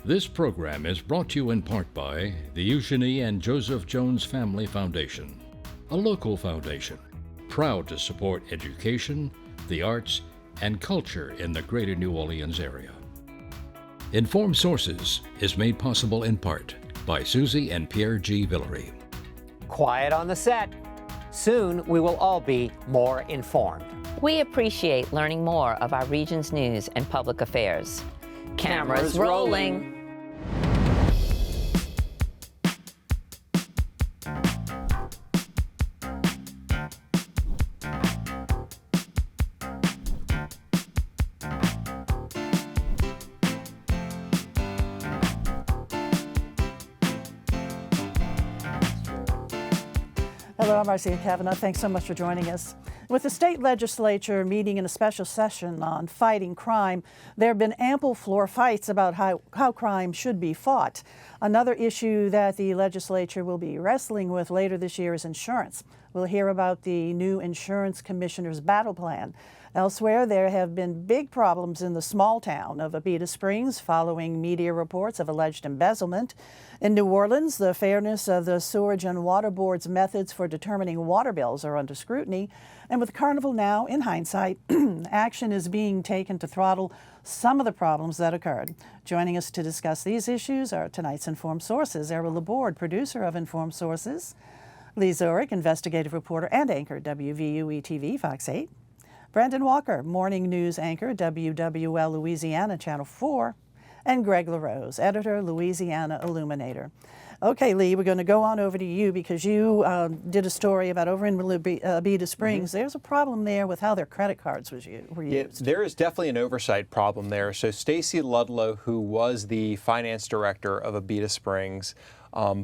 This program is brought to you in part by the Eugenie and Joseph Jones Family Foundation, a local foundation proud to support education, the arts, and culture in the greater New Orleans area. Informed Sources is made possible in part by Susie and Pierre G. Villery. Quiet on the set. Soon we will all be more informed. We appreciate learning more of our region's news and public affairs. Cameras rolling. Hello, I'm Marcia Kavanaugh. Thanks so much for joining us. With the state legislature meeting in a special session on fighting crime, there have been ample floor fights about how crime should be fought. Another issue that the legislature will be wrestling with later this year is insurance. We'll hear about the new insurance commissioner's battle plan. Elsewhere, there have been big problems in the small town of Abita Springs following media reports of alleged embezzlement. In New Orleans, the fairness of the Sewerage and Water Board's methods for determining water bills are under scrutiny. And with Carnival now, in hindsight, action is being taken to throttle some of the problems that occurred. Joining us to discuss these issues are tonight's Informed Sources, Errol Laborde, producer of Informed Sources, Lee Zurik, investigative reporter and anchor, WVUE-TV, Fox 8, Brandon Walker, morning news anchor, WWL Louisiana, Channel 4, and Greg LaRose, editor, Louisiana Illuminator. Okay, Lee, we're going to go on over to you because you did a story about over in Abita Springs. There's a problem there with how their credit cards were used. Yeah, there is definitely an oversight problem there. So Stacy Ludlow, who was the finance director of Abita Springs,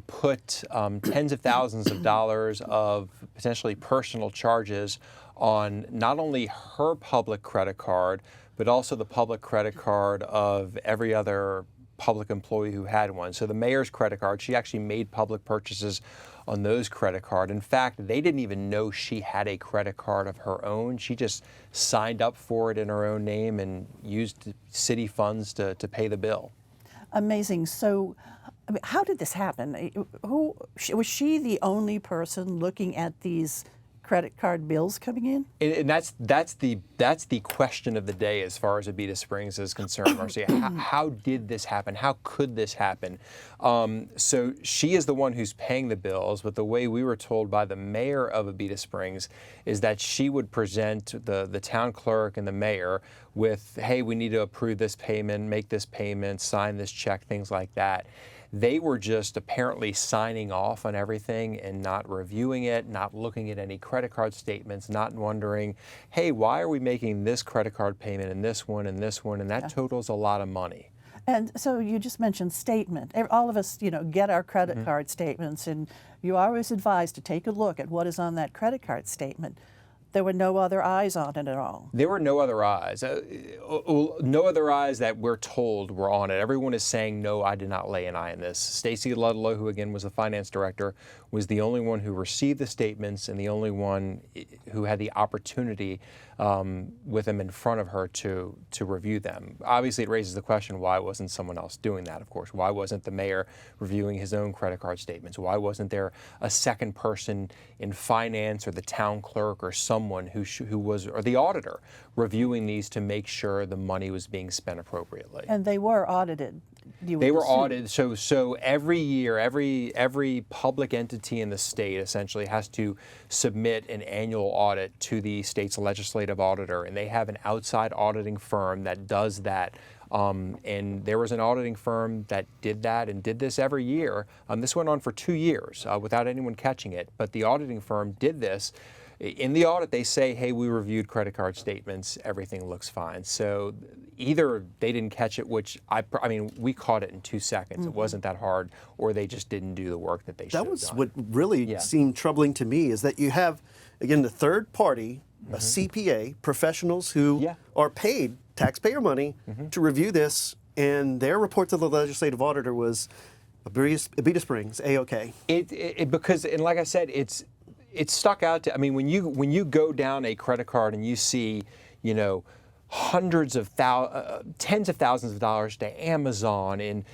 put tens of thousands of dollars of potentially personal charges on not only her public credit card, but also the public credit card of every other public employee who had one. So the mayor's credit card, she actually made public purchases on those credit cards. In fact, they didn't even know she had a credit card of her own. She just signed up for it in her own name and used city funds to pay the bill. Amazing. So I mean, how did this happen? Was she the only person looking at these credit card bills coming in? And that's the question of the day as far as Abita Springs is concerned, Marcia. How did this happen? How could this happen? So she is the one who's paying the bills, but the way we were told by the mayor of Abita Springs is that she would present the town clerk and the mayor with, hey, we need to approve this payment, make this payment, sign this check, things like that. They were just apparently signing off on everything and not reviewing it, not looking at any credit card statements, not wondering, hey, why are we making this credit card payment and this one and this one, and that totals a lot of money. And so you just mentioned statement. All of us, get our credit card statements, and you are always advised to take a look at what is on that credit card statement. There were no other eyes on it at all. There were no other eyes. No other eyes that we're told were on it. Everyone is saying, no, I did not lay an eye on this. Stacy Ludlow, who again was the finance director, was the only one who received the statements and the only one who had the opportunity with them in front of her to review them. Obviously, it raises the question, why wasn't someone else doing that, of course? Why wasn't the mayor reviewing his own credit card statements? Why wasn't there a second person in finance or the town clerk or someone who was, or the auditor, reviewing these to make sure the money was being spent appropriately? And they were audited. They were audited. So every year, every public entity in the state essentially has to submit an annual audit to the state's legislative auditor, and they have an outside auditing firm that does that. And there was an auditing firm that did that and did this every year. This went on for 2 years without anyone catching it. But the auditing firm did this. In the audit, they say, hey, we reviewed credit card statements, everything looks fine. So either they didn't catch it, which I mean, we caught it in 2 seconds. It wasn't that hard, or they just didn't do the work that they should have done. That was what really seemed troubling to me, is that you have, again, the third party, a CPA, professionals who are paid taxpayer money to review this, and their report to the legislative auditor was Abita Springs, A-OK. Because, and like I said, it stuck out to, I mean, when you go down a credit card and you see, hundreds of tens of thousands of dollars to Amazon and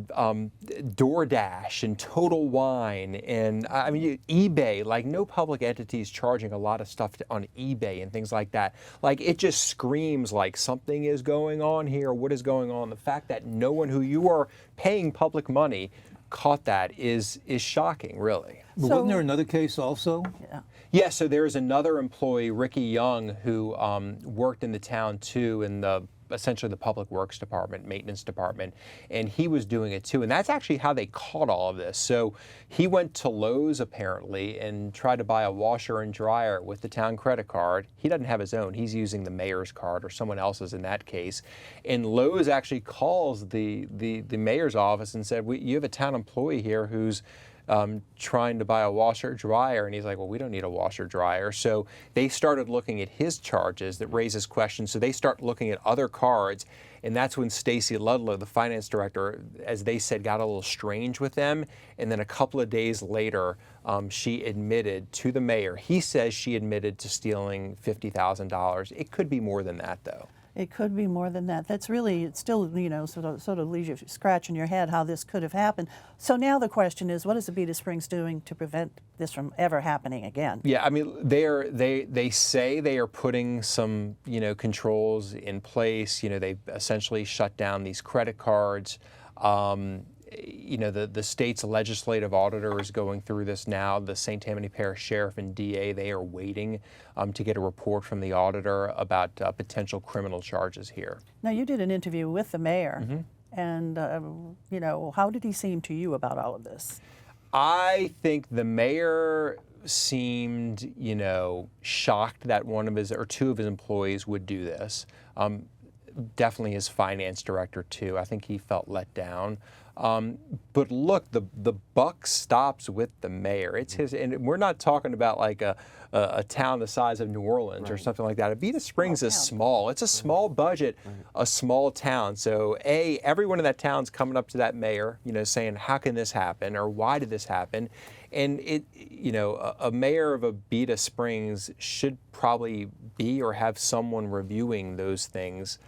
DoorDash and Total Wine and I mean eBay. Like no public entity is charging a lot of stuff on eBay and things like that. Like it just screams like something is going on here. What is going on? The fact that no one who you are paying public money caught that is shocking, really. But wasn't there another case also? Yeah. Yeah, so there is another employee, Ricky Young, who worked in the town too, in essentially the public works department, maintenance department, and he was doing it too. And that's actually how they caught all of this. So he went to Lowe's apparently and tried to buy a washer and dryer with the town credit card. He doesn't have his own. He's using the mayor's card or someone else's in that case. And Lowe's actually calls the mayor's office and said, you have a town employee here who's trying to buy a washer dryer, and he's like, well, we don't need a washer dryer. So they started looking at his charges. That raises questions. So they start looking at other cards, and that's when Stacy Ludlow, the finance director, as they said, got a little strange with them. And then a couple of days later, she admitted to the mayor. He says she admitted to stealing $50,000. It could be more than that, though. It could be more than that. That's really, it still, sort of leaves you scratching your head how this could have happened. So now the question is, what is Abita Springs doing to prevent this from ever happening again? Yeah, I mean, they say they are putting some, controls in place. They've essentially shut down these credit cards. The state's legislative auditor is going through this now. The St. Tammany Parish Sheriff and DA, they are waiting to get a report from the auditor about potential criminal charges here. Now, you did an interview with the mayor, and, how did he seem to you about all of this? I think the mayor seemed, shocked that one of his or two of his employees would do this. Definitely his finance director, too. I think he felt let down. But look, the buck stops with the mayor. It's his, and we're not talking about like a town the size of New Orleans or something like that. Abita Springs is small. It's a small budget, a small town. So everyone in that town's coming up to that mayor, saying, how can this happen? Or why did this happen? And a mayor of Abita Springs should probably be or have someone reviewing those things.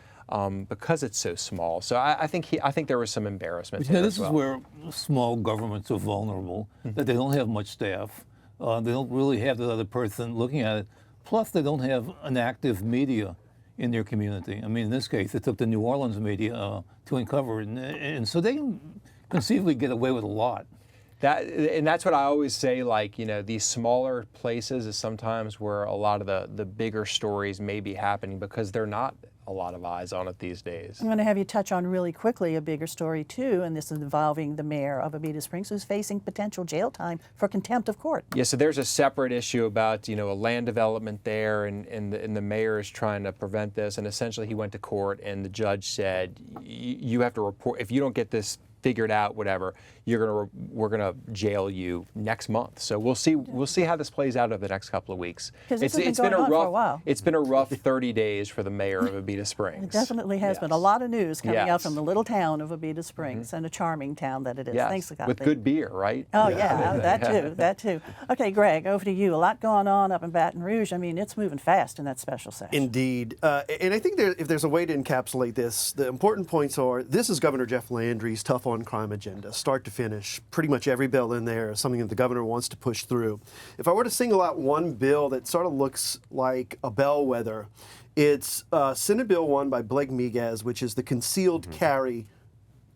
Because it's so small. So I think there was some embarrassment. This is where small governments are vulnerable, that they don't have much staff. They don't really have the other person looking at it. Plus, they don't have an active media in their community. I mean, in this case, it took the New Orleans media to uncover it. And so they can conceivably get away with a lot. And that's what I always say, like, these smaller places is sometimes where a lot of the bigger stories may be happening because they're not a lot of eyes on it these days. I'm going to have you touch on really quickly a bigger story too, and this is involving the mayor of Abita Springs, who's facing potential jail time for contempt of court. Yeah, so there's a separate issue about a land development there, and the mayor is trying to prevent this. And essentially, he went to court, and the judge said, you have to report if you don't get this figured out, whatever, we're gonna jail you next month. So we'll see how this plays out over the next couple of weeks. It's been a rough. It's been a rough 30 days for the mayor of Abita Springs. It definitely has been. A lot of news coming out from the little town of Abita Springs, and a charming town that it is. Yes. Thanks, Scott. With good beer, right? Oh yeah, that too. Okay, Greg, over to you. A lot going on up in Baton Rouge. I mean, it's moving fast in that special session. Indeed, and I think if there's a way to encapsulate this, the important points are: this is Governor Jeff Landry's tough on crime agenda, start to finish. Pretty much every bill in there is something that the governor wants to push through. If I were to single out one bill that sort of looks like a bellwether, it's Senate Bill 1 by Blake Miguez, which is the concealed carry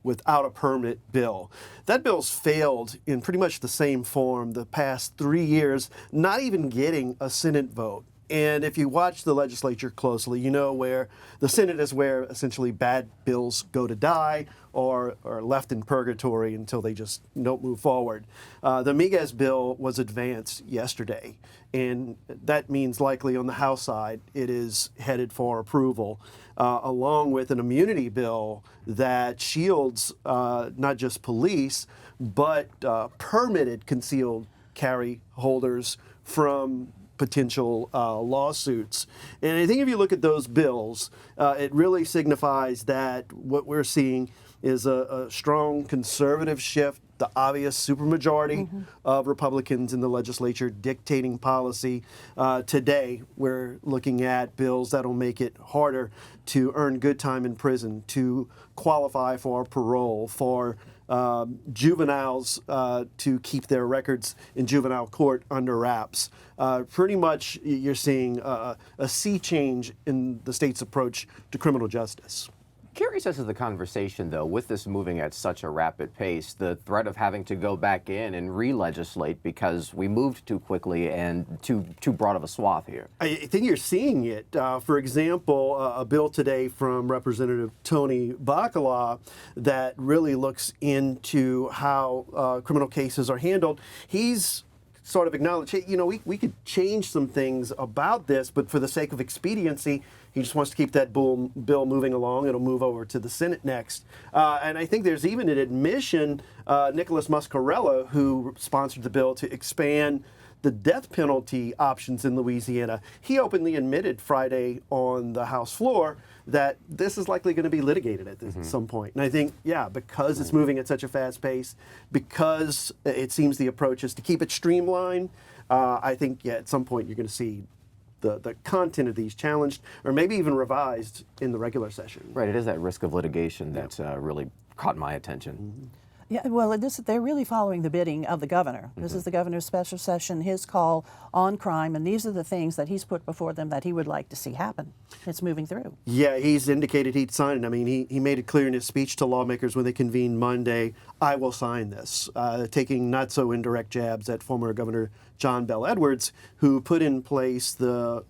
without a permit bill. That bill's failed in pretty much the same form the past 3 years, not even getting a Senate vote. And if you watch the legislature closely, you know where the Senate is where essentially bad bills go to die or are left in purgatory until they just don't move forward. The Miguez bill was advanced yesterday, and that means likely on the House side it is headed for approval, along with an immunity bill that shields not just police, but permitted concealed carry holders from potential lawsuits. And I think if you look at those bills, it really signifies that what we're seeing is a strong conservative shift the obvious supermajority of Republicans in the legislature dictating policy. Today, we're looking at bills that'll make it harder to earn good time in prison, to qualify for parole, for juveniles to keep their records in juvenile court under wraps. Pretty much you're seeing a sea change in the state's approach to criminal justice. Curious as to the conversation, though, with this moving at such a rapid pace, the threat of having to go back in and re-legislate because we moved too quickly and too broad of a swath here. I think you're seeing it. For example, a bill today from Representative Tony Bacala that really looks into how criminal cases are handled. He's sort of acknowledged, hey, you know, we could change some things about this, but for the sake of expediency, he just wants to keep that bill moving along. It'll move over to the Senate next. And I think there's even an admission, Nicholas Muscarella, who sponsored the bill to expand the death penalty options in Louisiana. He openly admitted Friday on the House floor that this is likely going to be litigated at some point. And I think, yeah, because it's moving at such a fast pace, because it seems the approach is to keep it streamlined, I think, yeah, at some point you're going to see the content of these challenged or maybe even revised in the regular session. Right, it is that risk of litigation that's really caught my attention. Yeah, well, they're really following the bidding of the governor. This is the governor's special session, his call on crime, and these are the things that he's put before them that he would like to see happen. It's moving through. Yeah, he's indicated he'd sign it. I mean, he made it clear in his speech to lawmakers when they convened Monday, I will sign this, taking not so indirect jabs at former Governor John Bell Edwards, who put in place the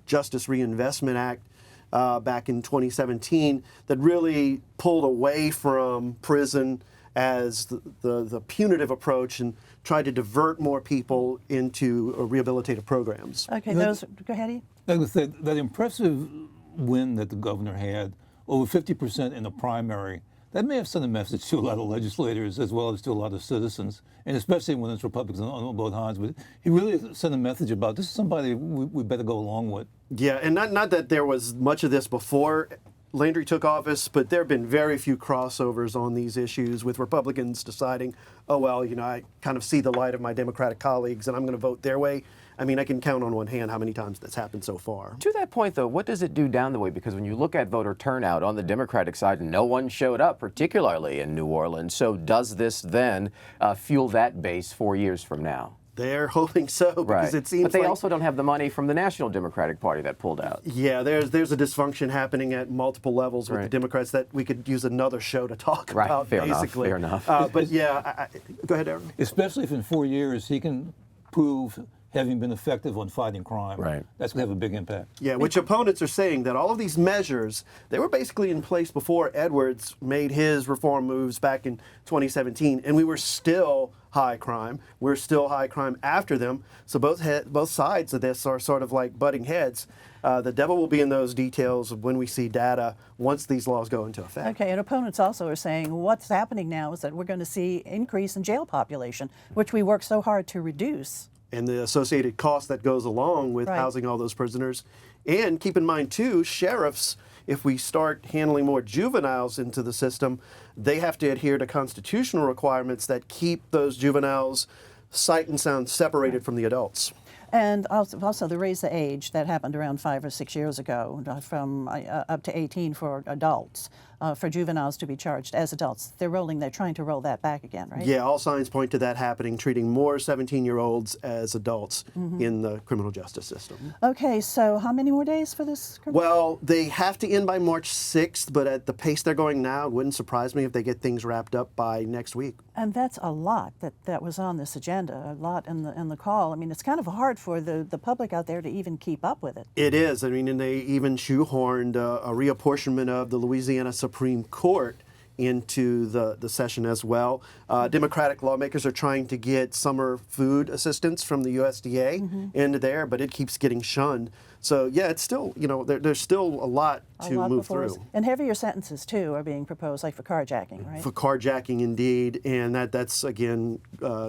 Justice Reinvestment Act back in 2017 that really pulled away from prison as the punitive approach and tried to divert more people into rehabilitative programs. Okay, go ahead, Ian. Like I said, that impressive win that the governor had, over 50% in the primary, that may have sent a message to a lot of legislators as well as to a lot of citizens, and especially when it's Republicans on both sides. But he really sent a message about this is somebody we better go along with. Yeah, and not that there was much of this before Landry took office, but there have been very few crossovers on these issues with Republicans deciding, oh, well, you know, I kind of see the light of my Democratic colleagues and I'm going to vote their way. I mean, I can count on one hand how many times that's happened so far. To that point, though, what does it do down the way? Because when you look at voter turnout on the Democratic side, no one showed up, particularly in New Orleans. So does this then fuel that base 4 years from now? They're hoping so, because it seems But they like, also don't have the money from the National Democratic Party that pulled out. Yeah, there's a dysfunction happening at multiple levels with the Democrats that we could use another show to talk about, basically. Fair enough. But yeah, go ahead, Errol. Especially if in 4 years he can prove having been effective on fighting crime. Right. That's going to have a big impact. Yeah, which opponents are saying that all of these measures, they were basically in place before Edwards made his reform moves back in 2017, and we were still high crime. We're still high crime after them. So both sides of this are sort of like butting heads. The devil will be in those details when we see data once these laws go into effect. Okay, and opponents also are saying what's happening now is that we're going to see increase in jail population, which we work so hard to reduce. And the associated cost that goes along with housing all those prisoners. And keep in mind, too, sheriffs, if we start handling more juveniles into the system, they have to adhere to constitutional requirements that keep those juveniles sight and sound separated from the adults. And also the raise the age that happened around 5 or 6 years ago from up to 18 for adults, for juveniles to be charged as adults. They're trying to roll that back again, right? Yeah, all signs point to that happening, treating more 17-year-olds as adults in the criminal justice system. Okay, so how many more days for this? Well, they have to end by March 6th, but at the pace they're going now, it wouldn't surprise me if they get things wrapped up by next week. And that's a lot that was on this agenda, a lot in the call. I mean, it's kind of hard for the public out there to even keep up with it. It is. I mean, and they even shoehorned a reapportionment of the Louisiana Supreme Court into the session as well. Democratic lawmakers are trying to get summer food assistance from the USDA into there, but it keeps getting shunned. So yeah, it's still, you know, there's still a lot to move through. And heavier sentences too are being proposed, like for carjacking, right? For carjacking, indeed, and that's again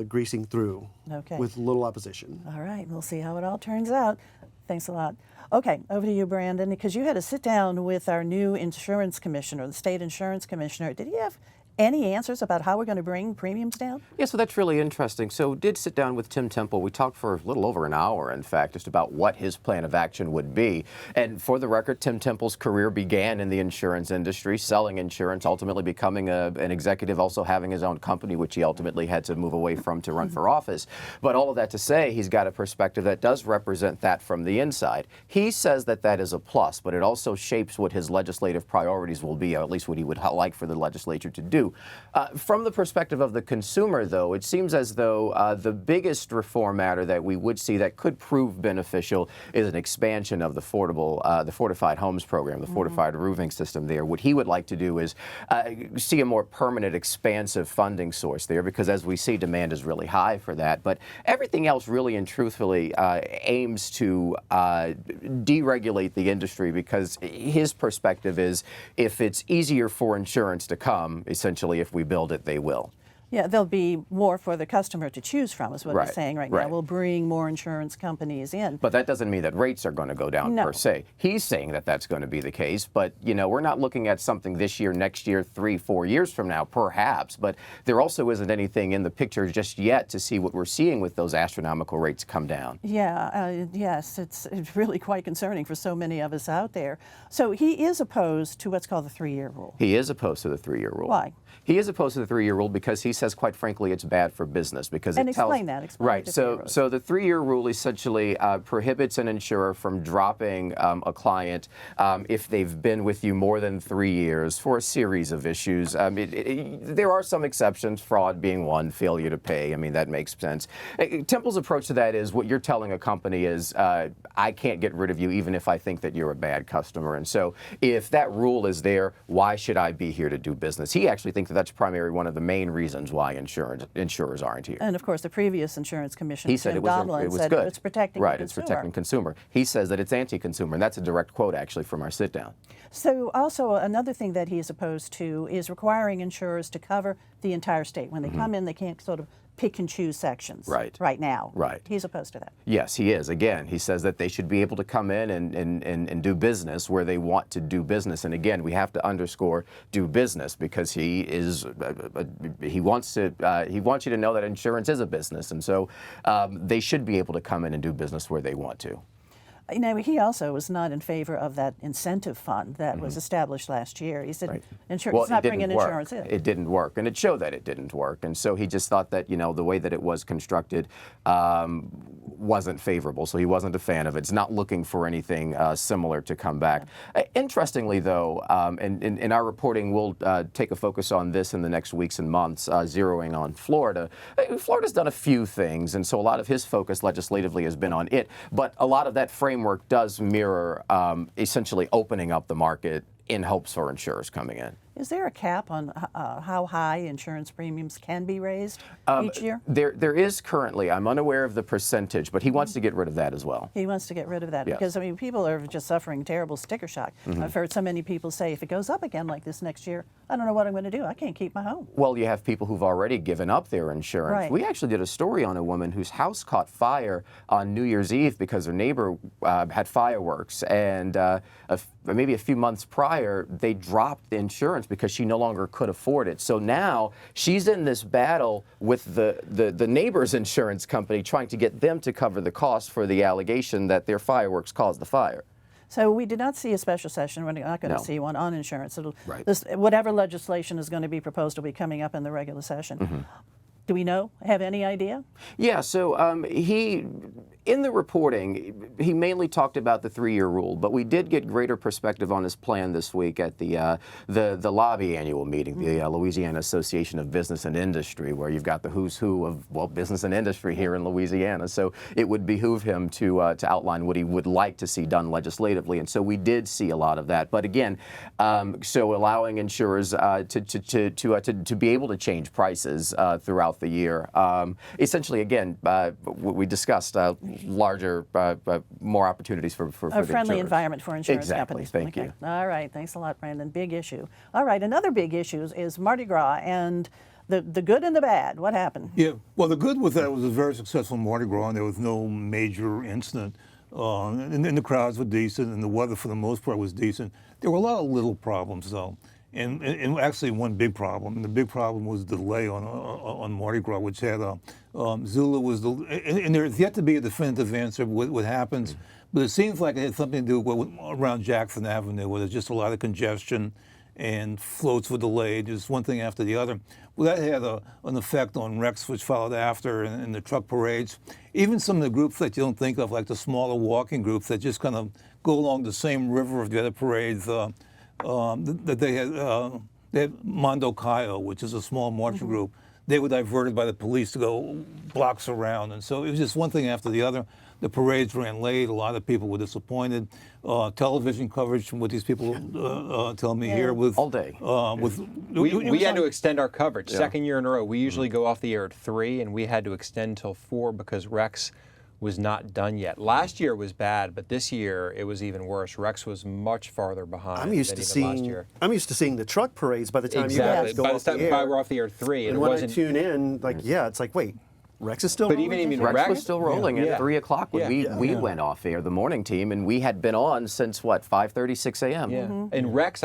greasing through with little opposition. All right, we'll see how it all turns out. Thanks a lot. Okay, over to you, Brandon, because you had a sit down with our new insurance commissioner, the state insurance commissioner. Did he have any answers about how we're going to bring premiums down? Yeah, so that's really interesting. So did sit down with Tim Temple. We talked for a little over an hour, in fact, just about what his plan of action would be. And for the record, Tim Temple's career began in the insurance industry, selling insurance, ultimately becoming an executive, also having his own company, which he ultimately had to move away from to run for office. But all of that to say, he's got a perspective that does represent that from the inside. He says that that is a plus, but it also shapes what his legislative priorities will be, or at least what he would like for the legislature to do. From the perspective of the consumer, though, it seems as though the biggest reform matter that we would see that could prove beneficial is an expansion of the fortified homes program, the fortified roofing system there. What he would like to do is see a more permanent, expansive funding source there, because as we see, demand is really high for that. But everything else really and truthfully aims to deregulate the industry, because his perspective is if it's easier for insurance to come, essentially if we build it, they will. Yeah, there'll be more for the customer to choose from, is what he's saying right now. We'll bring more insurance companies in. But that doesn't mean that rates are going to go down per se. He's saying that that's going to be the case, but you know, we're not looking at something this year, next year, 3-4 years from now, perhaps. But there also isn't anything in the picture just yet to see what we're seeing with those astronomical rates come down. Yeah, yes, it's really quite concerning for so many of us out there. So he is opposed to what's called the 3-year rule. He is opposed to the 3-year rule. Why? He is opposed to the 3-year rule because he says, quite frankly, it's bad for business. Because it explain that. Explain right. So the 3-year rule essentially prohibits an insurer from dropping a client if they've been with you more than 3 years for a series of issues. There are some exceptions, fraud being one, failure to pay. I mean, that makes sense. Temple's approach to that is what you're telling a company is, I can't get rid of you even if I think that you're a bad customer. And so if that rule is there, why should I be here to do business? He actually thinks that that's primarily one of the main reasons why insurers aren't here. And of course, the previous insurance commissioner, he said it was said good. It's protecting the consumer. It's protecting consumer. He says that it's anti-consumer, and that's a direct quote actually from our sit-down. So also another thing that he is opposed to is requiring insurers to cover the entire state. When they come in, they can't sort of pick and choose sections right now. Right. He's opposed to that. Yes, he is. Again, he says that they should be able to come in and do business where they want to do business. And again, we have to underscore do business, because he wants you to know that insurance is a business. And so they should be able to come in and do business where they want to. You know, he also was not in favor of that incentive fund that was established last year. He said, it's not bringing insurance in. It didn't work, and it showed that it didn't work. And so he just thought that, you know, the way that it was constructed wasn't favorable, so he wasn't a fan of it. He's not looking for anything similar to come back. Interestingly, though, and in our reporting, we'll take a focus on this in the next weeks and months, zeroing on Florida. Florida's done a few things, and so a lot of his focus legislatively has been on it, but a lot of that framework does mirror essentially opening up the market in hopes for insurers coming in. Is there a cap on how high insurance premiums can be raised each year? There is currently. I'm unaware of the percentage, but he wants to get rid of that as well. He wants to get rid of that because, I mean, people are just suffering terrible sticker shock. I've heard so many people say, if it goes up again like this next year, I don't know what I'm going to do. I can't keep my home. Well, you have people who've already given up their insurance. Right. We actually did a story on a woman whose house caught fire on New Year's Eve because her neighbor had fireworks, and maybe a few months prior, they dropped the insurance because she no longer could afford it. So now she's in this battle with the neighbor's insurance company, trying to get them to cover the cost for the allegation that their fireworks caused the fire. So we did not see a special session. We're not going to see one on insurance. Whatever legislation is going to be proposed will be coming up in the regular session. Do we have any idea? Yeah, so in the reporting, he mainly talked about the 3-year rule, but we did get greater perspective on his plan this week at the lobby annual meeting, the Louisiana Association of Business and Industry, where you've got the who's who of, well, business and industry here in Louisiana. So it would behoove him to outline what he would like to see done legislatively, and so we did see a lot of that. But again, so allowing insurers to be able to change prices throughout the year. Essentially, again, we discussed larger, more opportunities for a friendly insurers. Environment for insurance exactly. companies. Thank you. All right. Thanks a lot, Brandon. Big issue. All right. Another big issue is Mardi Gras and the good and the bad. What happened? Yeah. Well, the good with that was a very successful Mardi Gras, and there was no major incident. And the crowds were decent, and the weather, for the most part, was decent. There were a lot of little problems, though. And actually one big problem. And the big problem was the delay on Mardi Gras, which had Zulu was the, and there's yet to be a definitive answer what happens, but it seems like it had something to do with around Jackson Avenue, where there's just a lot of congestion and floats were delayed, just one thing after the other. Well, that had an effect on Rex, which followed after, and the truck parades. Even some of the groups that you don't think of, like the smaller walking groups that just kind of go along the same river of the other parades, that they had Mondo Cayo, which is a small marching group. They were diverted by the police to go blocks around. And so it was just one thing after the other. The parades ran late. A lot of people were disappointed. Television coverage from what these people tell me here with all day. We had to extend our coverage. Second year in a row. We usually go off the air at 3, and we had to extend till 4 because Rex was not done yet. Last year was bad, but this year it was even worse. Rex was much farther behind than even last year. I'm used to seeing the truck parades by the time you guys go off the air. By we're off the air at 3, and when I tune in, like, it's like, wait, Rex is still rolling? Even Rex was still rolling at 3 o'clock when we went off air, the morning team, and we had been on since, 5:30, 6 a.m. Yeah. And Rex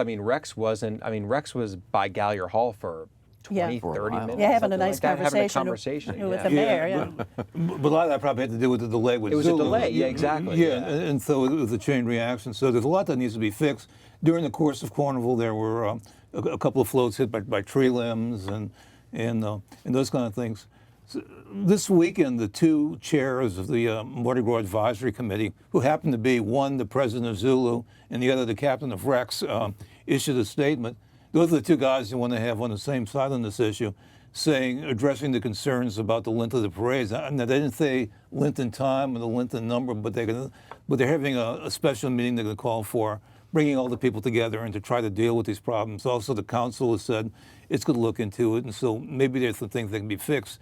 was by Gallier Hall for 20, 30 minutes. Yeah, having a nice conversation with the mayor. But a lot of that probably had to do with the delay. It was a delay, exactly. Yeah, and so it was a chain reaction. So there's a lot that needs to be fixed. During the course of Carnival, there were a couple of floats hit by tree limbs and those kind of things. So this weekend, the two chairs of the Mardi Gras Advisory Committee, who happened to be one the president of Zulu and the other the captain of Rex, issued a statement. Those are the two guys you want to have on the same side on this issue, addressing the concerns about the length of the parades. Now, they didn't say length in time or the length in number, but they're having a special meeting they're going to call for, bringing all the people together and to try to deal with these problems. Also, the council has said it's going to look into it, and so maybe there's some things that can be fixed.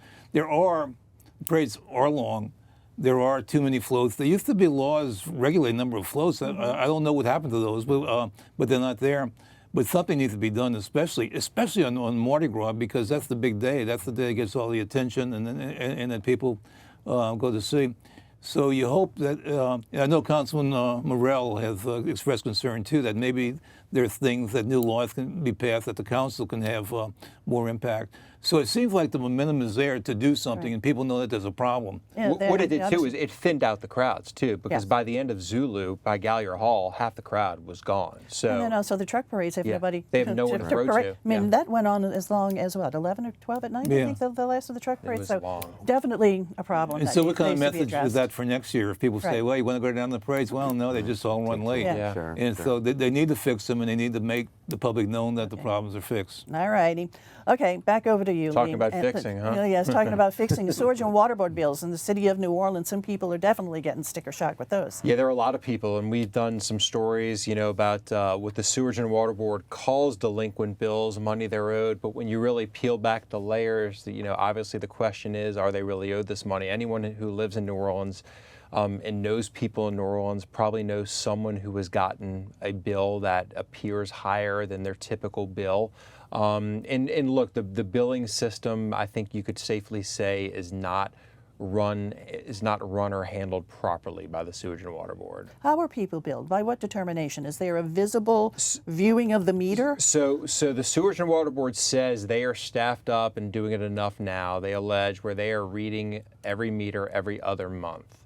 Parades are long. There are too many floats. There used to be laws regulating number of floats. I don't know what happened to those, but they're not there. But something needs to be done, especially on Mardi Gras, because that's the big day. That's the day that gets all the attention and that people go to see. So you hope that, I know Councilman Morell has expressed concern too, that maybe there's things that new laws can be passed that the council can have more impact. So it seems like the momentum is there to do something, and people know that there's a problem. Yeah, what it did too is it thinned out the crowds too, because by the end of Zulu, by Gallier Hall, half the crowd was gone. So and then also the truck parades have nobody. They have no one to throw to. I mean, that went on as long as 11 or 12 at night. I think the last of the truck parades. It was long. Definitely a problem. And so what kind of message is that for next year? If people say, well, you want to go down the parades? Well, no, they just all run late. So they need to fix them, and they need to make the public known that the problems are fixed. All righty. Okay, back over to you. Talking about fixing, huh? Yes, talking about fixing the sewage and water board bills in the city of New Orleans. Some people are definitely getting sticker shock with those. Yeah, there are a lot of people, and we've done some stories, about what the Sewage and Water Board calls delinquent bills, money they're owed. But when you really peel back the layers, obviously the question is, are they really owed this money? Anyone who lives in New Orleans and knows people in New Orleans probably knows someone who has gotten a bill that appears higher than their typical bill. And look, the billing system, I think you could safely say, is not run or handled properly by the Sewage and Water Board. How are people billed? By what determination? Is there a visible viewing of the meter? So the Sewage and Water Board says they are staffed up and doing it enough now, they allege, where they are reading every meter every other month.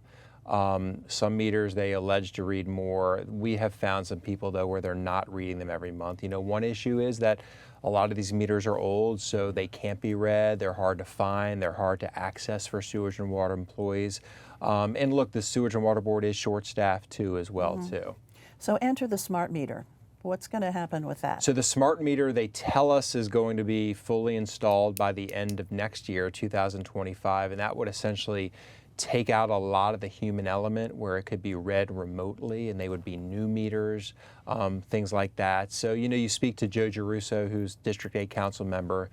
Some meters they allege to read more. We have found some people, though, where they're not reading them every month. One issue is that a lot of these meters are old, so they can't be read. They're hard to find. They're hard to access for sewage and water employees. And look, the Sewage and Water Board is short-staffed, too, as well, too. So enter the smart meter. What's going to happen with that? So the smart meter, they tell us, is going to be fully installed by the end of next year, 2025, and that would essentially take out a lot of the human element where it could be read remotely, and they would be new meters, things like that. So, you speak to Joe Giarrusso, who's District 8 council member,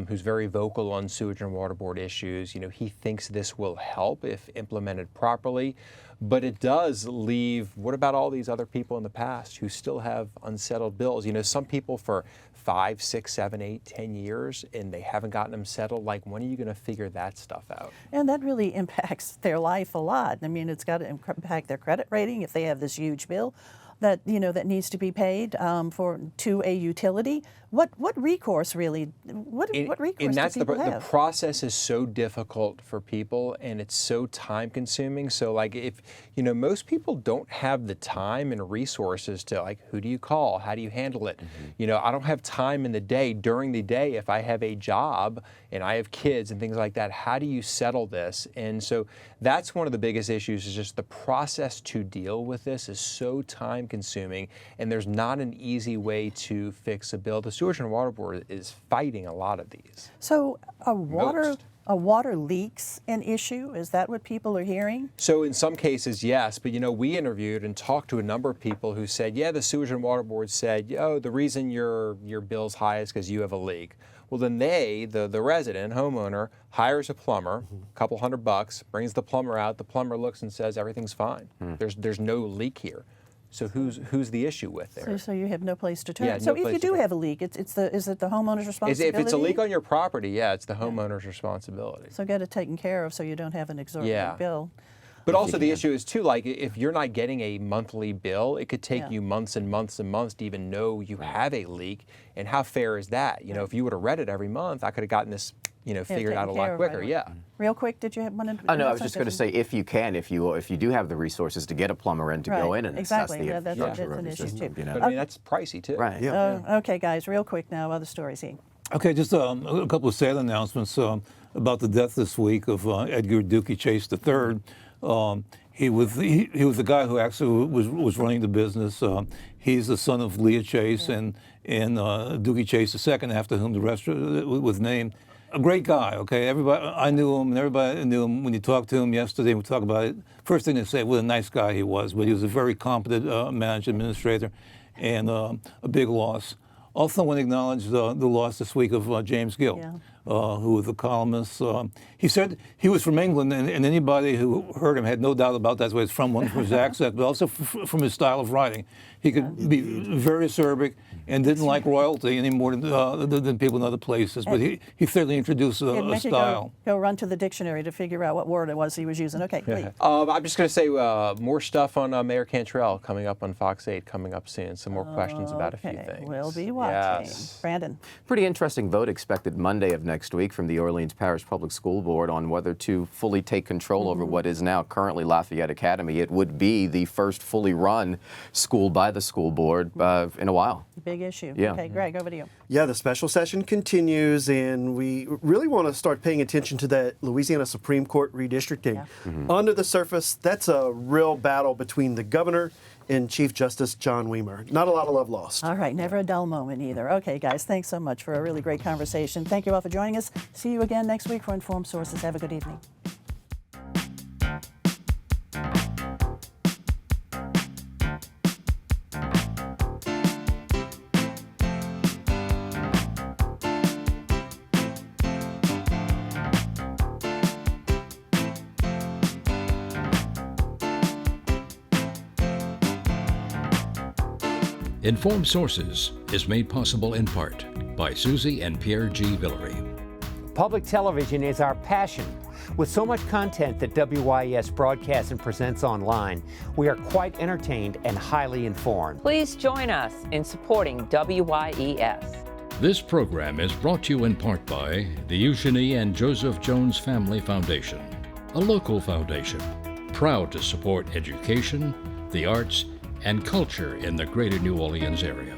who's very vocal on Sewage and Water Board issues. He thinks this will help if implemented properly, but it does leave, what about all these other people in the past who still have unsettled bills? Some people for 5, 6, 7, 8, 10 years, and they haven't gotten them settled. Like, when are you going to figure that stuff out? And that really impacts their life a lot. I mean, it's got to impact their credit rating if they have this huge bill. that that needs to be paid to a utility. What recourse really? What recourse and that's do people the have? process is so difficult for people, and it's so time consuming. So like if most people don't have the time and resources to like, who do you call? How do you handle it? I don't have time in the day, during the day, if I have a job and I have kids and things like that. How do you settle this? And so that's one of the biggest issues, is just the process to deal with this is so time consuming, and there's not an easy way to fix a bill. The Sewage and Water Board is fighting a lot of these. So a water leak's an issue? Is that what people are hearing? So in some cases, yes, but we interviewed and talked to a number of people who said, yeah, the Sewage and Water Board said, the reason your bill's high is because you have a leak. Well, then the resident, homeowner, hires a plumber, a couple $100, brings the plumber out. The plumber looks and says everything's fine. There's no leak here. So who's the issue with there? So you have no place to turn. Yeah, so no if place you to do turn. have a leak, is it the homeowner's responsibility? If it's a leak on your property, yeah, it's the homeowner's responsibility. So get it taken care of so you don't have an exorbitant bill. But also the issue is too, like if you're not getting a monthly bill, it could take you months and months and months to even know you have a leak. And how fair is that? If you would have read it every month, I could have gotten this, figured out a lot quicker. Right. Real quick, did you have one? Oh no, I was just going to say, if you do have the resources to get a plumber in to go in and assess the infrastructure of an the issue system, too. But I mean, that's pricey too. Right. Okay, guys, real quick now, other stories here. Okay, just a couple of sad announcements about the death this week of Edgar Dookie Chase III. He was the guy who actually was running the business. He's the son of Leah Chase and Dookie Chase II, after whom the restaurant was named. A great guy, okay? I knew him, and everybody knew him. When you talked to him yesterday, we talked about it. First thing they say, what a nice guy he was, but he was a very competent manager, administrator, and a big loss. Also, I want to acknowledge the loss this week of James Gill, who was a columnist. He said he was from England, and anybody who heard him had no doubt about that's where he's from, one from his accent, but also from his style of writing. He could be very acerbic and didn't like royalty any more than people in other places, but he certainly introduced a style. Go run to the dictionary to figure out what word it was he was using. Okay, please. I'm just going to say more stuff on Mayor Cantrell coming up on Fox 8 coming up soon. Some more questions about a few things. We'll be watching. Yes. Brandon. Pretty interesting vote expected Monday of next week from the Orleans Parish Public School Board on whether to fully take control over what is now currently Lafayette Academy. It would be the first fully run school by the school board in a while. Big issue. Yeah. Okay, Greg, over to you. Yeah, the special session continues, and we really want to start paying attention to that Louisiana Supreme Court redistricting. Under the surface, that's a real battle between the governor and Chief Justice John Weimer. Not a lot of love lost. All right, never a dull moment either. Okay, guys, thanks so much for a really great conversation. Thank you all for joining us. See you again next week for Informed Sources. Have a good evening. Informed Sources is made possible in part by Susie and Pierre G. Villery. Public television is our passion. With so much content that WYES broadcasts and presents online, we are quite entertained and highly informed. Please join us in supporting WYES. This program is brought to you in part by the Eugenie and Joseph Jones Family Foundation, a local foundation proud to support education, the arts, and culture in the greater New Orleans area.